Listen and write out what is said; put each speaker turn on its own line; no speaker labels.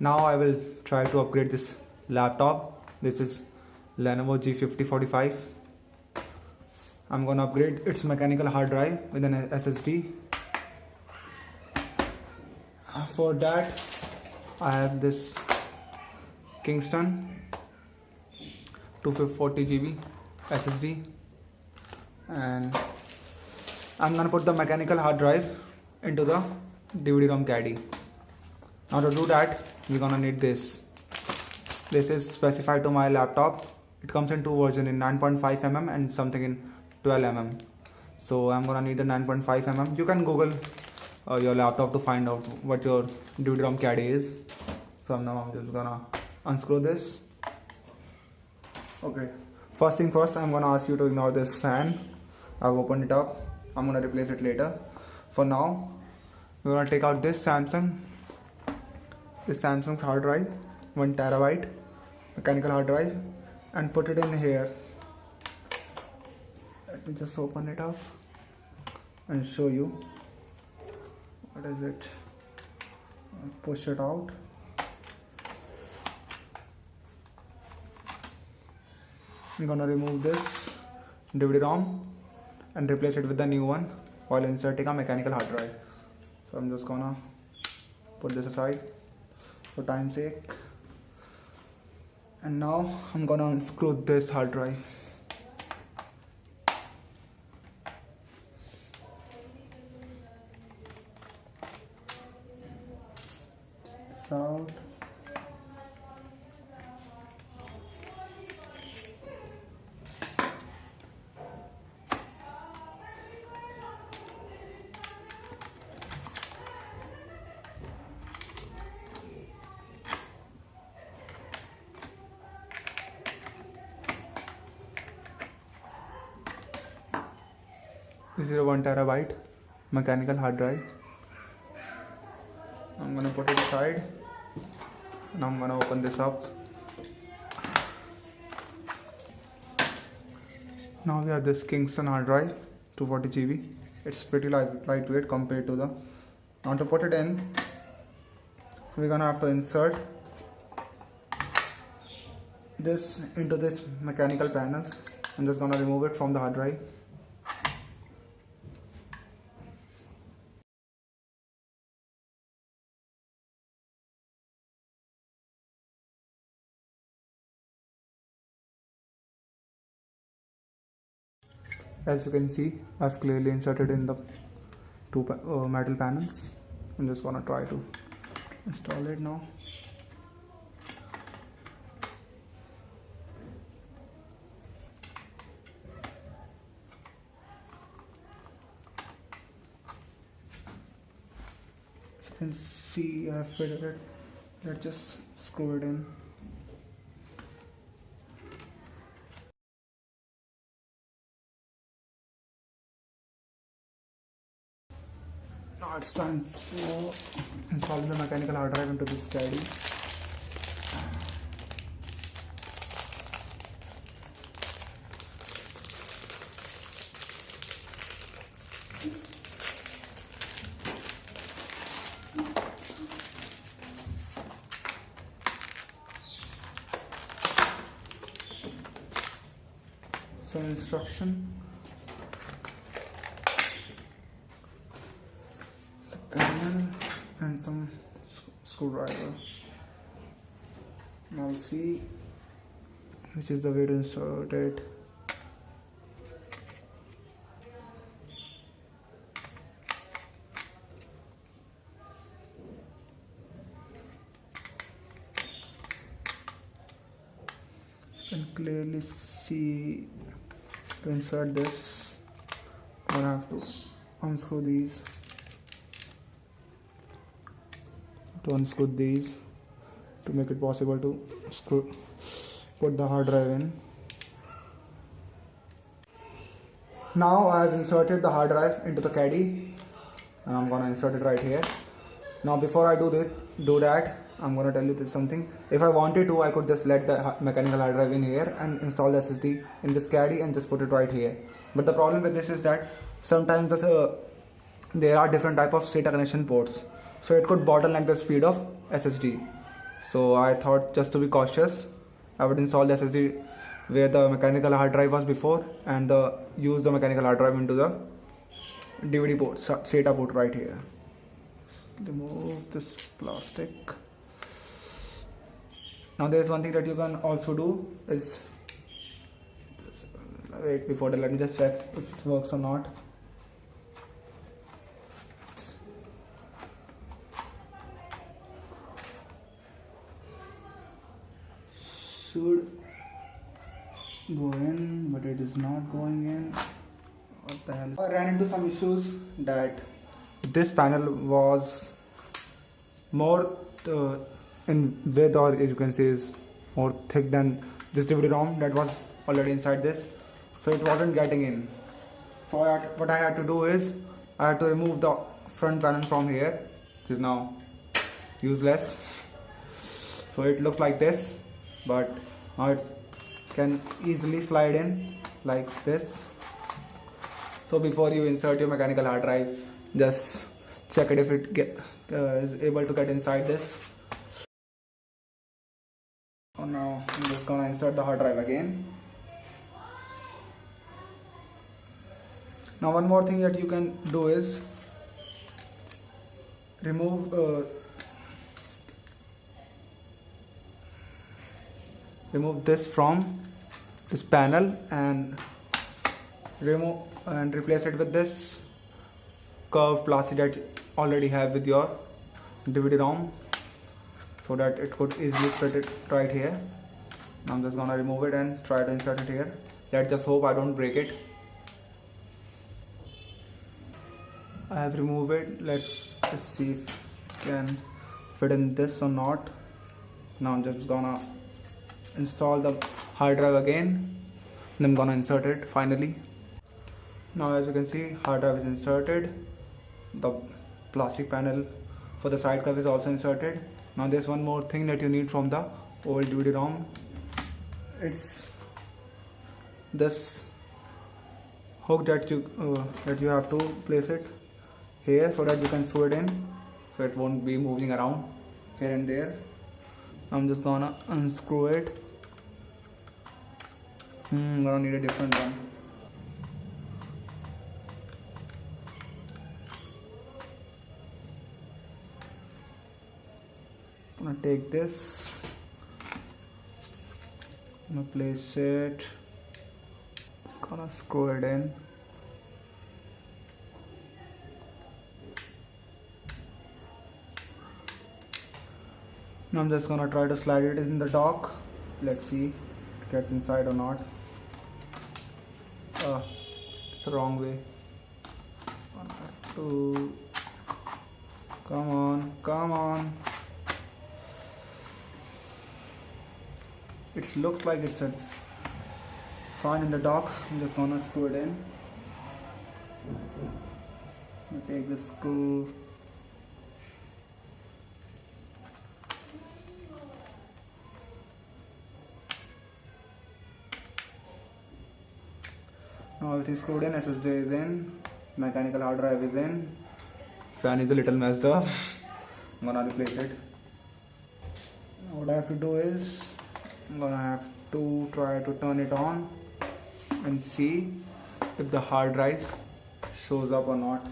Now I will try to upgrade this laptop. This is Lenovo G5045. I'm gonna upgrade its mechanical hard drive with an SSD. For that I have this Kingston 240 GB SSD, and I'm gonna put the mechanical hard drive into the DVD-ROM Caddy. Now to do that, we're gonna need this. This is specified to my laptop. It comes in two versions, in 9.5 mm and something in 12 mm. So I'm gonna need the 9.5 mm. You can Google your laptop to find out what your DVD-ROM Caddy is. So now I'm just gonna unscrew this. Okay, first thing first, I'm gonna ask you to ignore this fan. I've opened it up. I'm gonna replace it later. For now, we're gonna take out this Samsung hard drive, 1 terabyte mechanical hard drive, and put it in here. Let me just open it up and show you. What is it? Push it out. I'm gonna remove this DVD-ROM and replace it with the new one while inserting a mechanical hard drive. So I'm just gonna put this aside for time's sake. And now I'm gonna unscrew this hard drive. Check this out. This is a 1 terabyte mechanical hard drive. I'm gonna put it aside and I'm gonna open this up. Now we have this Kingston hard drive, 240 GB. It's pretty lightweight compared to the. Now to put it in, we're gonna have to insert this into this mechanical panels. I'm just gonna remove it from the hard drive. As you can see, I've clearly inserted in the two metal panels. I'm just gonna try to install it now. You can see I've fitted it. Let's just screw it in. Now it's time for installing the mechanical hard drive into this Caddy. So instruction. Panel and some screwdriver. Now see which is the way to insert it. You can clearly see to insert this. I have to unscrew these. To unscrew these to make it possible to put the hard drive in. Now I have inserted the hard drive into the Caddy and I'm gonna insert it right here. Now before I do that, I'm gonna tell you this something. If I wanted to, I could just let the mechanical hard drive in here and install the SSD in this Caddy and just put it right here. But the problem with this is that sometimes there are different type of SATA connection ports, so it could bottleneck the speed of SSD. So I thought, just to be cautious, I would install the SSD where the mechanical hard drive was before, and use the mechanical hard drive into the DVD port, SATA port right here. Remove this plastic. Now there's one thing that you can also do is, wait, before that let me just check if it works or not. Should go in, but it is not going in. What the hell? I ran into some issues that this panel was more in width, or you can say is more thick than this DVD ROM that was already inside this, so it wasn't getting in. So what I had to do is I had to remove the front panel from here, which is now useless. So it looks like this, but now it can easily slide in like this. So before you insert your mechanical hard drive, just check it if it is able to get inside this. So now I'm just gonna insert the hard drive again. Now one more thing that you can do is remove this from this panel and replace it with this curved plastic that you already have with your DVD ROM, so that it could easily fit it right here. Now I'm just gonna remove it and try to insert it here. Let's just hope I don't break it. I have removed it. Let's see if it can fit in this or not. Now I'm just gonna install the hard drive again, and I'm gonna insert it finally. Now as you can see, hard drive is inserted. The plastic panel for the side cover is also inserted. Now there's one more thing that you need from the old DVD ROM. It's this hook that you have to place it here so that you can sew it in, so it won't be moving around here and there. I'm just gonna unscrew it. I'm gonna need a different one. I'm gonna take this, I'm gonna place it, just gonna screw it in. Now I'm just gonna try to slide it in the dock. Let's see if it gets inside or not. It's the wrong way. I have to, come on. It looks like it's fine in the dock. I'm just gonna screw it in. I'm gonna take this screw. Now everything is screwed in. SSD is in, mechanical hard drive is in, fan is a little messed up. I'm gonna replace it. Now what I have to do is I'm gonna have to try to turn it on and see if the hard drive shows up or not.